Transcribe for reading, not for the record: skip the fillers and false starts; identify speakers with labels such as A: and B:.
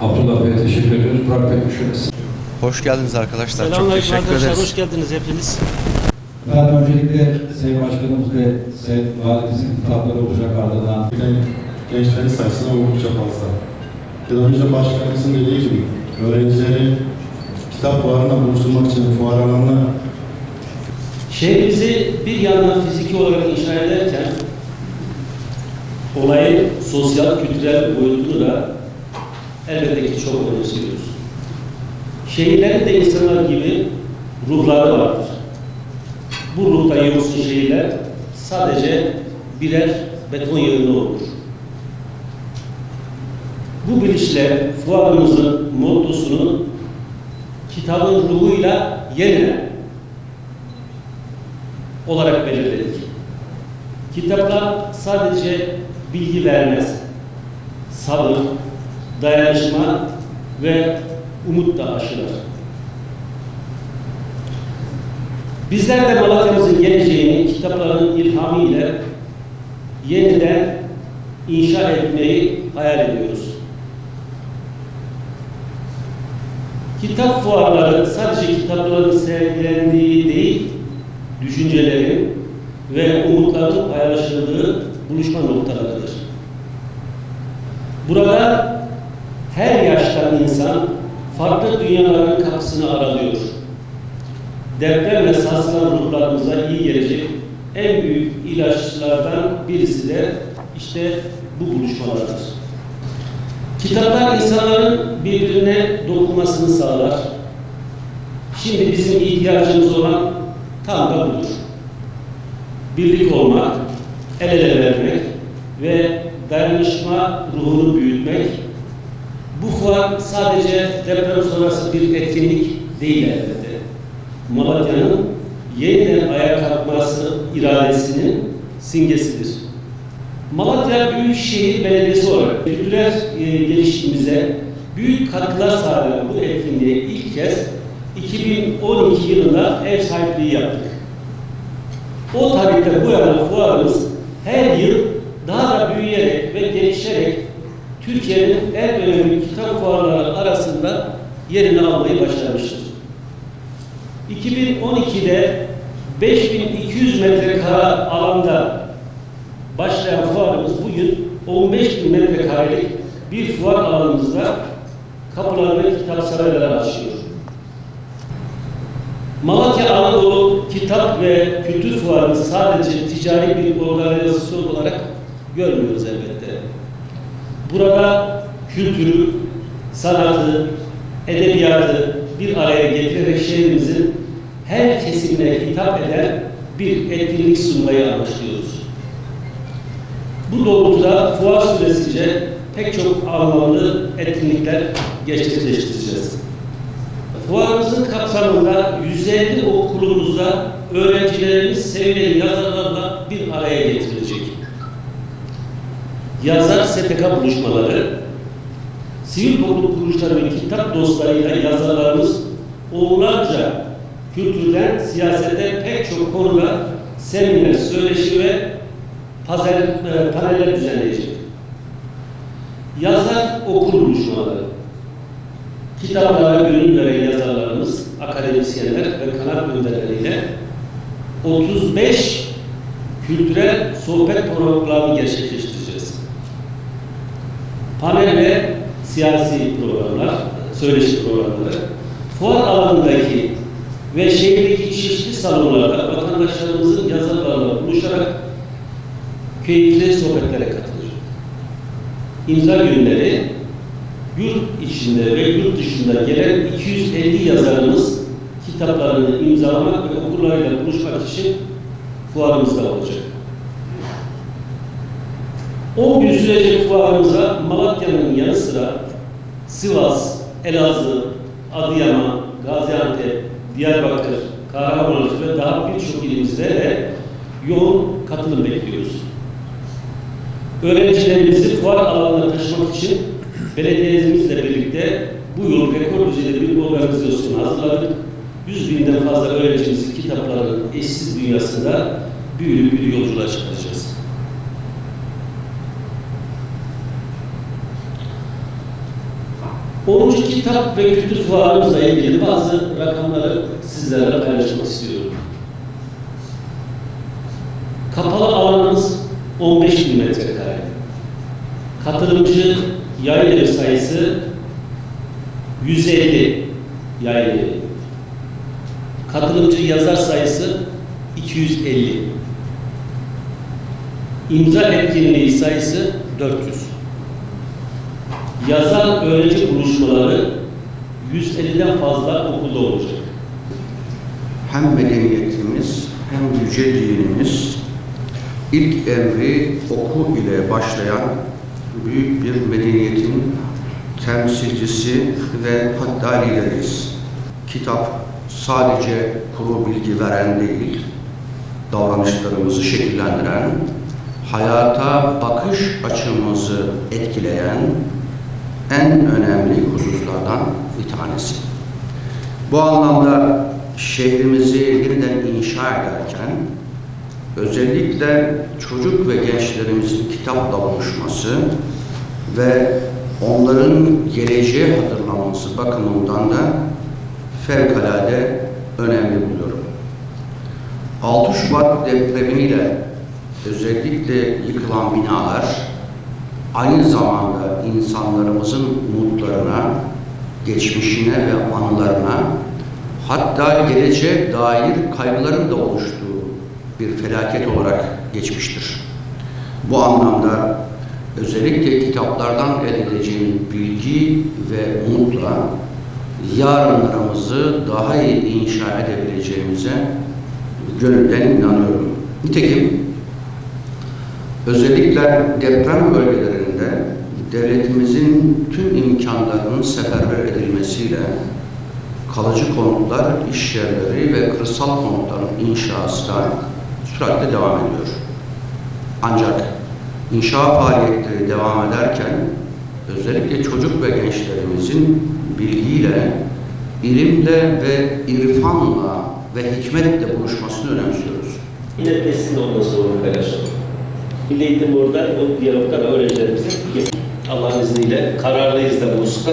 A: Abdullah Bey'e teşekkür ediyoruz. Burak Bey düşünün.
B: Hoş geldiniz arkadaşlar. Çok
C: Selamünaleyküm
B: teşekkür
C: arkadaşlar.
B: ederiz.
C: Hoş geldiniz hepiniz.
D: Efendim öncelikle Sayın Başkanımız ve Sayın Valimizin kitapları olacak ardından.
E: Gençlerin sayısı oldukça fazla. Bir önce başkanımızın dediği gibi öğrencileri kitap fuarına buluşturmak için fuar alanına
C: Şehrimizi bir yandan fiziki olarak inşa ederken olayın sosyal, kültürel boyutunu da elbette ki çok önemsiyoruz. Şehirlerin de insanlar gibi ruhları vardır. Bu ruhta yoksun şehirler sadece birer beton yığını olur. Bu bilinçle fuarımızın mottosunu kitabın ruhuyla yeniden olarak belirledik. Kitaplar sadece bilgi vermez, sabır, dayanışma ve umut da aşılar. Bizler de Malatya'mızın geleceğini kitapların ilhamı ile yeniden inşa etmeyi hayal ediyoruz. Kitap fuarları sadece kitapların sergilendiği değil, düşüncelerin ve umutların paylaşıldığı buluşma noktalarıdır. Burada her yaştan insan farklı dünyaların kapısını aralıyor. Depremle sarsılan ruhlarımıza iyi gelecek en büyük ilaçlardan birisi de işte bu buluşmalardır. Kitaplar insanların birbirine dokunmasını sağlar. Şimdi bizim ihtiyacımız olan tam da budur. Birlik olmak, el ele vermek ve dayanışma ruhunu büyütmek. Bu fuar sadece deprem sonrası bir etkinlik değil elbette. Malatya'nın yeniden ayağa kalkması iradesinin simgesidir. Malatya Büyükşehir Belediyesi olarak kültürel gelişimimize büyük katkılar sağlayan bu etkinliğe ilk kez 2012 yılında ev sahipliği yaptık. O tarihte bu yana fuarımız her yıl daha da büyüyerek ve gelişerek Türkiye'nin en önemli kitap fuarları arasında yerini almayı başarmıştır. 2012'de 5200 metrekare alanda başlayan fuarımız bugün 15.000 metrekarelik bir fuar alanımızda kapılarını kitap sarayları açıyor. Malatya Anadolu Kitap ve Kültür Fuarı'nı sadece ticari bir organizasyon olarak görmüyoruz elbette. Burada kültürü, sanatı, edebiyatı bir araya getirerek şehrimizin her kesimine hitap eden bir etkinlik sunmayı amaçlıyoruz. Bu doğrultuda fuar süresince pek çok anlamlı etkinlikler gerçekleştireceğiz. Fuarımızın kapsamında 150 okulumuzda öğrencilerimiz sevilen yazarlarla bir araya getirilecek. Yazar STK buluşmaları, sivil toplum kuruluşları ve kitap dostlarıyla yazarlarımız onlarca kültürden, siyasete pek çok konuda seminer, söyleşi ve paneller düzenleyecek. Yazar okul buluşmaları, kitaplara gönül veren yazarlarımız, akademisyenler ve kanat önderleriyle 35 kültürel sohbet programı gerçekleştireceğiz. Panel ve siyasi programlar, söyleşi programları, fuar alanındaki ve şehirdeki çeşitli salonlarda vatandaşlarımızın yazarlarla buluşarak keyifli sohbetlere katılır. İmza günleri yurt içinde ve yurt dışında gelen 250 yazarımız kitaplarını imzalamak ve okurlarıyla buluşmak için fuarımızda olacak. 10 gün sürecek fuarımıza Malatya'nın yanı sıra Sivas, Elazığ, Adıyaman, Gaziantep, Diyarbakır, Kahramanmaraş ve daha birçok ilimizde de yoğun katılım bekliyoruz. Öğrencilerimizi fuar alanına taşımak için belediyemizle birlikte bu yıl rekor düzeyde bir organizasyon hazırladık. 100.000'den fazla öğrencimizi kitapların eşsiz dünyasında büyülü bir yolculuğa çıkaracağız. 10. kitap ve kültür fuarımızla ilgili bazı rakamları sizlerle paylaşmak istiyorum. Kapalı alanımız 15.000 metrekare. Katılımcı yayın evi sayısı 150 yayın evi. Katılımcı yazar sayısı 250. İmza etkinliği sayısı 400. Yazar öğrenci buluşmaları 150'den fazla okulda olacak.
F: Hem medeniyetimiz hem yüce dinimiz ilk emri oku ile başlayan büyük bir medeniyetin temsilcisi ve hatta lideriyiz. Kitap sadece kuru bilgi veren değil, davranışlarımızı şekillendiren, hayata bakış açımızı etkileyen en önemli hususlardan bir tanesi. Bu anlamda şehrimizi yeniden inşa ederken özellikle çocuk ve gençlerimizin kitapla buluşması ve onların geleceğe hatırlaması bakımından da fevkalade önemli buluyorum. 6 Şubat depremiyle özellikle yıkılan binalar aynı zamanda insanlarımızın umutlarına, geçmişine ve anılarına, hatta geleceğe dair kaygıların da oluştuğu bir felaket olarak geçmiştir. Bu anlamda özellikle kitaplardan elde edeceğimiz bilgi ve umutla yarınlarımızı daha iyi inşa edebileceğimize gönülden inanıyorum. Nitekim özellikle deprem bölgelerinde devletimizin tüm imkanlarının seferber edilmesiyle kalıcı konutlar, iş yerleri ve kırsal konutların inşası da süratle devam ediyor. Ancak inşa faaliyetleri devam ederken özellikle çocuk ve gençlerimizin bilgiyle, ilimle ve irfanla ve hikmetle buluşmasını önemsiyoruz.
C: Yine teslim olması onu paylaşalım. Milli Eğitim burada o diyalogdan öğrencilerimize Allah'ın izniyle kararlıyız da bu hususta.